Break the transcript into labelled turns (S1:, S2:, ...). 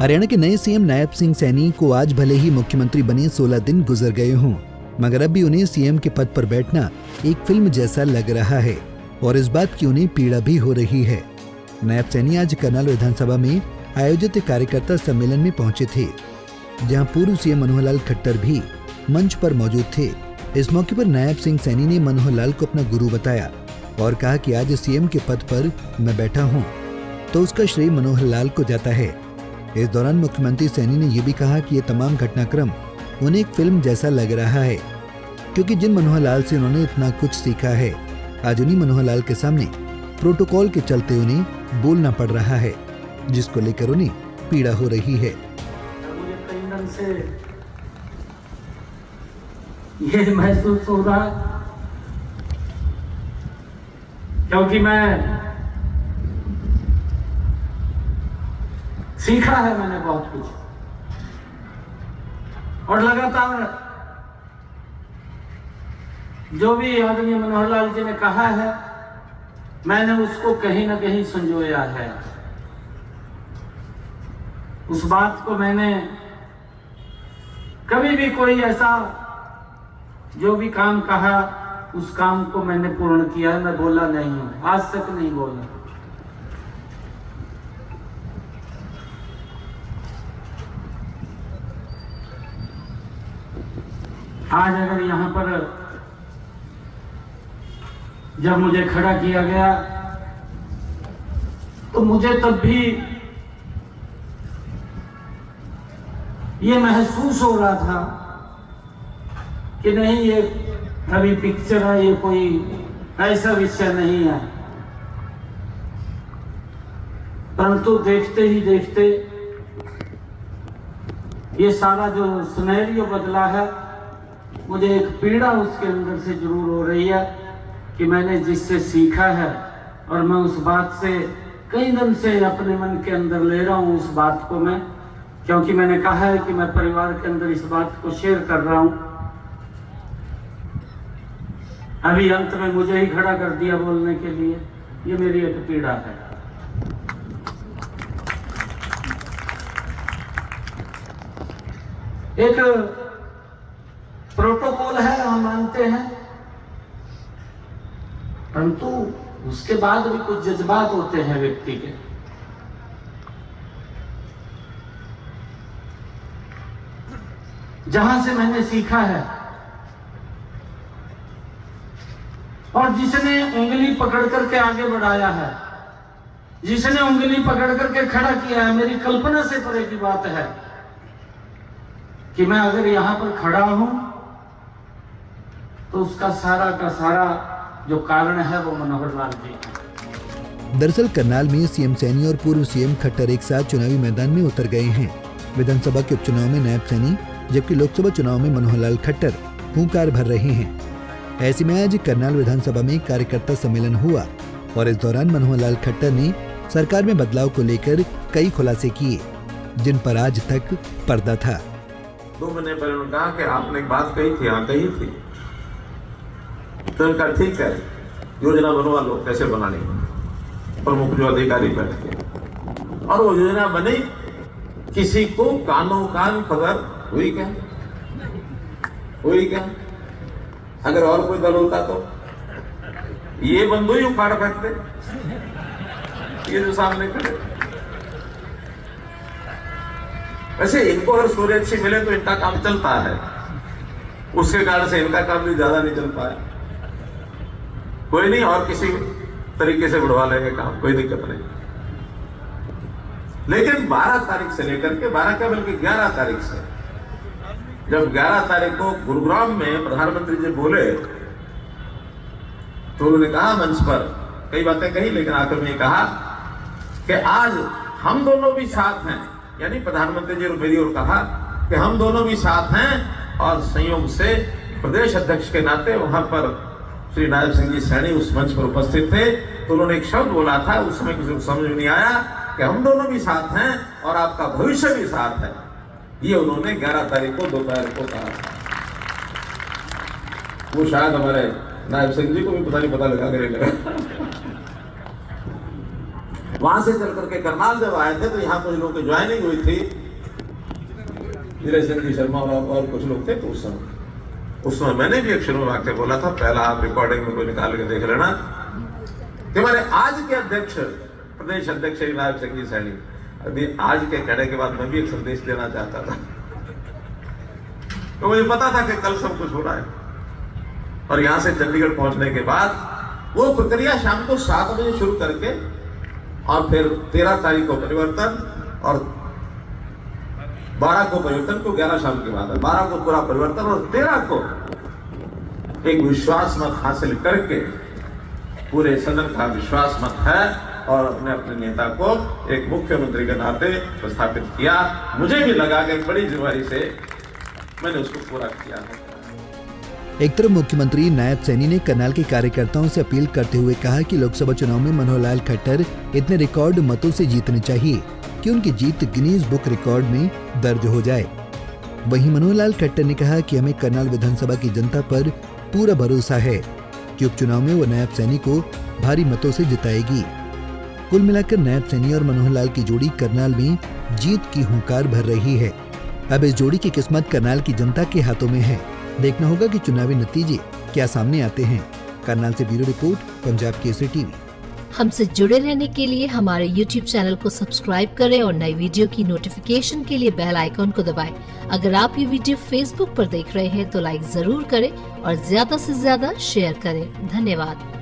S1: हरियाणा के नए सीएम नायब सिंह सैनी को आज भले ही मुख्यमंत्री बने 16 दिन गुजर गए हों, मगर अब भी उन्हें सीएम के पद पर बैठना एक फिल्म जैसा लग रहा है और इस बात की उन्हें पीड़ा भी हो रही है। नायब सैनी आज करनाल विधानसभा में आयोजित कार्यकर्ता सम्मेलन में पहुंचे थे, जहां पूर्व सीएम मनोहर लाल खट्टर भी मंच पर मौजूद थे। इस मौके पर नायब सिंह सैनी ने मनोहर लाल को अपना गुरु बताया और कहा कि आज सीएम के पद पर मैं बैठा हूं तो उसका श्रेय मनोहर लाल को जाता है। इस दौरान मुख्यमंत्री सैनी ने यह भी कहा कि ये तमाम घटनाक्रम उन्हें एक फिल्म जैसा लग रहा है, क्योंकि जिन मनोहर लाल से उन्होंने इतना कुछ सीखा है, आज उन्हीं मनोहर लाल के सामने प्रोटोकॉल के चलते उन्हें बोलना पड़ रहा है, जिसको लेकर उन्हें पीड़ा हो रही है।
S2: मुझे कई दिन से ये महसूस हो रहा, क्योंकि मैं सीखा है, मैंने बहुत कुछ, और लगातार जो भी आदरणीय मनोहर लाल जी ने कहा है, मैंने उसको कहीं ना कहीं संजोया है। उस बात को मैंने कभी भी कोई ऐसा जो भी काम कहा, उस काम को मैंने पूर्ण किया है। मैं बोला नहीं हूं, आज तक नहीं बोला। आज अगर यहां पर जब मुझे खड़ा किया गया तो मुझे तब भी ये महसूस हो रहा था कि नहीं, ये अभी पिक्चर है, ये कोई ऐसा विषय नहीं है। परंतु देखते ही देखते ये सारा जो सिनेरियो बदला है, मुझे एक पीड़ा उसके अंदर से जरूर हो रही है कि मैंने जिससे सीखा है, और मैं उस बात से कई दिन से अपने मन के अंदर ले रहा हूं उस बात को मैं, क्योंकि मैंने कहा है कि मैं परिवार के अंदर इस बात को शेयर कर रहा हूं। अभी अंत में मुझे ही खड़ा कर दिया बोलने के लिए, ये मेरी एक पीड़ा है। एक प्रोटोकॉल है, हम मानते हैं, परंतु उसके बाद भी कुछ जज्बात होते हैं व्यक्ति के। जहां से मैंने सीखा है, और जिसने उंगली पकड़ करके आगे बढ़ाया है, जिसने उंगली पकड़ करके खड़ा किया है, मेरी कल्पना से परे की बात है कि मैं अगर यहां पर खड़ा हूं तो उसका सारा का सारा जो कारण है वो मनोहर लाल जी है।
S1: दरअसल करनाल में सीएम सैनी और पूर्व सीएम खट्टर एक साथ चुनावी मैदान में उतर गए हैं। विधानसभा के उपचुनाव में नायब सैनी, जबकि लोकसभा चुनाव में मनोहर लाल खट्टर हुंकार भर रहे हैं। ऐसे में आज करनाल विधानसभा में कार्यकर्ता सम्मेलन हुआ और इस दौरान मनोहर लाल खट्टर ने सरकार में बदलाव को लेकर कई खुलासे किए, जिन पर आज तक पर्दा था।
S3: 2 महीने पहले उन्होंने कहा कि आपने एक बात कही थी, हाँ कही थी, तो उनका ठीक है, योजना बनवा लो, कैसे बनानी, प्रमुख जो अधिकारी बैठ के, और वो योजना बनी। किसी को कानों कान खबर हुई क्या? हुई क्या? अगर और कोई दल होता तो ये बंदू ही उखाड़ फेंकते, ये जो सामने खड़े। वैसे इनको अगर सूर्य अच्छी मिले तो इनका काम चलता है, उसके कारण से इनका काम भी ज्यादा नहीं चल पाया। कोई नहीं, और किसी तरीके से बढ़वा लेंगे काम, कोई दिक्कत नहीं। लेकिन 12 तारीख से लेकर के 12 क्या बल्कि 11 तारीख से, जब 11 तारीख को गुरुग्राम में प्रधानमंत्री जी बोले तो उन्होंने कहा मंच पर कई बातें कही, लेकिन आखिर में कहा कि आज हम दोनों भी साथ हैं, यानी प्रधानमंत्री जी रुपेरी, और कहा कि हम दोनों भी साथ हैं। और संयोग से प्रदेश अध्यक्ष के नाते वहां पर श्री नायब सिंह जी सैनी उस मंच पर उपस्थित थे, तो उन्होंने एक शब्द बोला था, उस समय किसी को समझ में नहीं आया कि हम दोनों भी साथ हैं और आपका भविष्य भी साथ है। ये उन्होंने 11 तारीख को दोपहर को कहा था। वो शायद हमारे नायब सिंह जी को भी पता नहीं, पता लगा करेगा। वहां से चल करके करनाल जब आए थे तो यहाँ कुछ लोगों की ज्वाइनिंग हुई थी, धीरेश चंद्र शर्मा और कुछ लोग थे। तो उस समय मैंने भी एक शुरू में वाक्य बोला था, पहला आप रिकॉर्डिंग में कोई निकाल के देख लेना, कि हमारे आज के अध्यक्ष, प्रदेश अध्यक्ष नायब संगीत सैनी, अभी आज के कहने के बाद मैं भी एक संदेश देना चाहता था। तो मुझे पता था कि कल सब कुछ हो रहा है, और यहां से चंडीगढ़ पहुंचने के बाद वो प्रक्रिया शाम को 7 बजे शुरू करके, और फिर 13 तारीख को परिवर्तन, और 12 को परिवर्तन को 11 शाम के बाद, 12 को पूरा परिवर्तन, और 13 को एक विश्वास मत हासिल करके पूरे सदन का विश्वास मत है, और अपने नेता को एक मुख्यमंत्री के नाते प्रस्थापित किया। मुझे भी लगा कि बड़ी जिम्मेदारी से मैंने उसको पूरा किया है।
S1: एक तरफ मुख्यमंत्री नायब सैनी ने करनाल के कार्यकर्ताओं से अपील करते हुए कहा कि लोकसभा चुनाव में मनोहर लाल खट्टर इतने रिकॉर्ड मतों से जीतने चाहिए कि उनकी जीत गिनीज बुक रिकॉर्ड में दर्ज हो जाए। वहीं मनोहर लाल खट्टर ने कहा कि हमें करनाल विधानसभा की जनता पर पूरा भरोसा है कि उपचुनाव में वो नायब सैनी को भारी मतों से जिताएगी। कुल मिलाकर नायब सैनी और मनोहर लाल की जोड़ी करनाल में जीत की हुंकार भर रही है। अब इस जोड़ी की किस्मत करनाल की जनता के हाथों में है। देखना होगा कि चुनावी नतीजे क्या सामने आते हैं। करनाल से bureau report, Punjab Kesari TV.
S4: हमसे जुड़े रहने के लिए हमारे YouTube चैनल को सब्सक्राइब करें और नई वीडियो की नोटिफिकेशन के लिए बेल आइकॉन को दबाएं। अगर आप ये वीडियो Facebook पर देख रहे हैं तो लाइक जरूर करें और ज्यादा से ज्यादा शेयर करें। धन्यवाद।